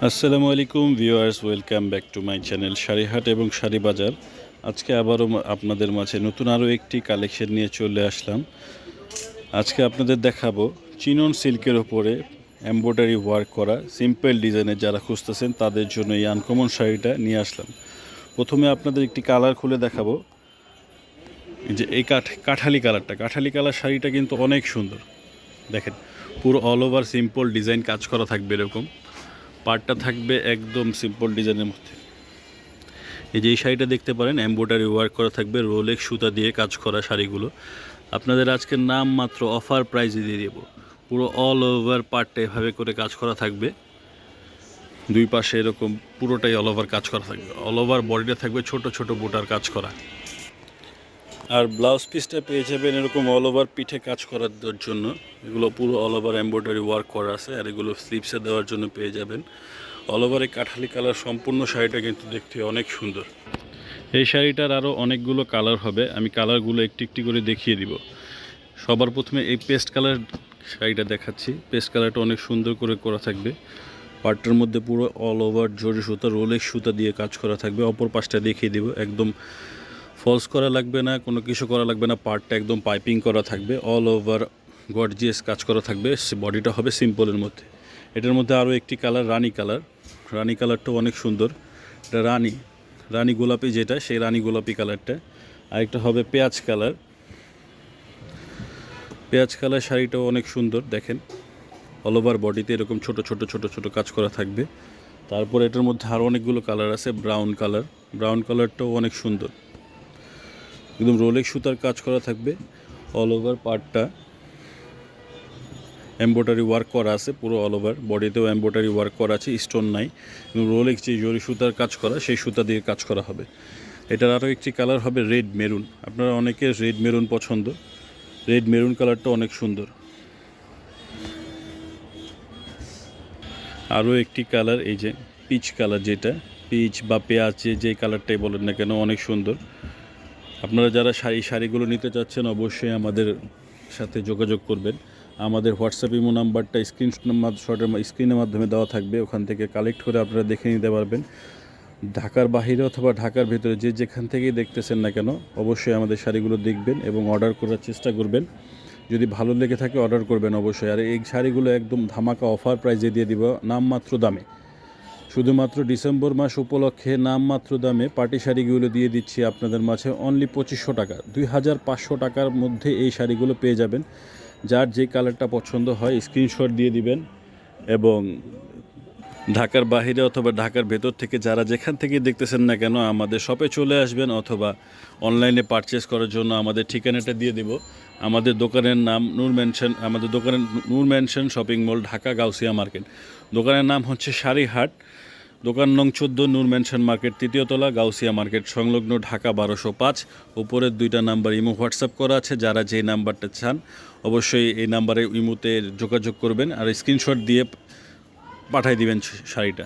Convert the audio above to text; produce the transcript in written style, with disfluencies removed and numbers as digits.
আসসালামু আলাইকুম viewers, welcome back to my channel Sharihat এবং শাড়ি বাজার। আজকে আবারও আপনাদের মাঝে নতুন আরও একটি কালেকশন নিয়ে চলে আসলাম। আজকে আপনাদের দেখাবো চিনন সিল্কের ওপরে এমব্রয়ডারি ওয়ার্ক করা সিম্পল ডিজাইনের যারা খুঁজতেছেন তাদের জন্য এই আনকমন শাড়িটা নিয়ে আসলাম। প্রথমে আপনাদের একটি কালার খুলে দেখাবো। যে এই কাঠালি কালার শাড়িটা কিন্তু অনেক সুন্দর। দেখেন, পুরো অল ওভার সিম্পল ডিজাইন কাজ করা থাকবে। এরকম পার্টটা থাকবে একদম সিম্পল ডিজাইনের মধ্যে। এই যে এই শাড়িটা দেখতে পারেন, এমব্রয়ডারি ওয়ার্ক করা থাকবে, রোলেক্স সুতা দিয়ে কাজ করা শাড়িগুলো আপনাদের আজকের নাম মাত্র অফার প্রাইজে দিয়ে দেবো। পুরো অল ওভার পার্টটা এভাবে করে কাজ করা থাকবে, দুই পাশে এরকম পুরোটাই অল ওভার কাজ করা থাকবে। অল ওভার বডিটা থাকবে ছোট ছোট বুটার কাজ করা। আর ব্লাউজ পিসটা পেয়ে যাবেন এরকম অল ওভার পিঠে কাজ করার জন্য। এগুলো পুরো অল ওভার এমব্রয়ডারি ওয়ার্ক করা আছে, আর এগুলো স্লিপসে দেওয়ার জন্য পেয়ে যাবেন। অল ওভার এই কাঠালি কালার সম্পূর্ণ শাড়িটা কিন্তু দেখতে অনেক সুন্দর। এই শাড়িটার আরও অনেকগুলো কালার হবে, আমি কালারগুলো একটি একটি করে দেখিয়ে দিব। সবার প্রথমে এই পেস্ট কালার শাড়িটা দেখাচ্ছি। পেস্ট কালারটা অনেক সুন্দর করে করা থাকবে। পার্টটার মধ্যে পুরো অল ওভার জরি সুতা, রোলেক্স সুতা দিয়ে কাজ করা থাকবে। অপর পাশটা দেখিয়ে দিব, একদম ফলস করা লাগবে না, কোনো কিছু করা লাগবে না। পার্টটা একদম পাইপিং করা থাকবে, অল ওভার গর্জিয়াস কাজ করা থাকবে। বডিটা হবে সিম্পলের মধ্যে। এটার মধ্যে আরও একটি কালার রানী কালারটাও অনেক সুন্দর। এটা রানী গোলাপি, যেটা সেই রানী গোলাপি কালারটা। আরেকটা হবে পেঁয়াজ কালার শাড়িটাও অনেক সুন্দর। দেখেন, অল ওভার বডিতে এরকম ছোট ছোট ছোট ছোট কাজ করা থাকবে। তারপর এটার মধ্যে আরও অনেকগুলো কালার আছে। ব্রাউন কালারটাও অনেক সুন্দর, একদম রোলেক্স সুতার কাজ করা থাকবে। অল ওভার পার্টটা এমব্রয়ডারি ওয়ার্ক করা আছে, পুরো অল ওভার বডিতেও এমব্রয়ডারি ওয়ার্ক করা আছে, স্টোন নাই। এবং রোলেক্স যে জরি সুতার কাজ করা, সেই সুতা দিয়ে কাজ করা হবে। এটার আরও একটি কালার হবে রেড মেরুন। আপনারা অনেকের রেড মেরুন পছন্দ, রেড মেরুন কালারটা অনেক সুন্দর। আরও একটি কালার, এই যে পিচ কালার, যেটা পিচ বা পেঁয়াজ যে কালারটাই বলেন না কেন, অনেক সুন্দর। আপনারা যারা শাড়িগুলো নিতে চাচ্ছেন অবশ্যই আমাদের সাথে যোগাযোগ করবেন। আমাদের হোয়াটসঅ্যাপ ইমো নাম্বারটা স্ক্রিনের মাধ্যমে দেওয়া থাকবে, ওখান থেকে কালেক্ট করে আপনারা দেখে নিতে পারবেন। ঢাকার বাইরে অথবা ঢাকার ভেতরে যেখান থেকেই দেখতেছেন না কেন, অবশ্যই আমাদের শাড়িগুলো দেখবেন এবং অর্ডার করার চেষ্টা করবেন। যদি ভালো লেগে থাকে অর্ডার করবেন অবশ্যই। আর এই শাড়িগুলো একদম ধামাকা অফার প্রাইজে দিয়ে দিব, নামমাত্র দামে। শুধুমাত্র ডিসেম্বর মাস উপলক্ষে নামমাত্র দামে পার্টি শাড়িগুলো দিয়ে দিচ্ছি আপনাদের মাঝে অনলি 2500 টাকা। 2500 টাকার মধ্যে এই শাড়িগুলো পেয়ে যাবেন। যার যে কালারটা পছন্দ হয় স্ক্রিনশট দিয়ে দিবেন, এবং ঢাকার বাইরে অথবা ঢাকার ভেতর থেকে যারা যেখান থেকে দেখতেছেন না কেন আমাদের শপে চলে আসবেন, অথবা অনলাইনে পারচেস করার জন্য আমাদের ঠিকানাটা দিয়ে দেব। আমাদের দোকানের নাম Noor mansion shopping mall, Dhaka Gausia market. দোকানের নাম হচ্ছে শাড়িহাট, দোকান নং 14, নূর ম্যানশন মার্কেট, তৃতীয় তলা, গাউসিয়া মার্কেট সংলগ্ন, ঢাকা 1205। উপরের দুইটা নাম্বার ইমো হোয়াটসঅ্যাপ করা আছে। যারা যেই নাম্বারটা চান অবশ্যই এই নাম্বারে ইমোতে যোগাযোগ করবেন, আর স্ক্রিনশট দিয়ে পাঠিয়ে দিবেন শাড়িটা।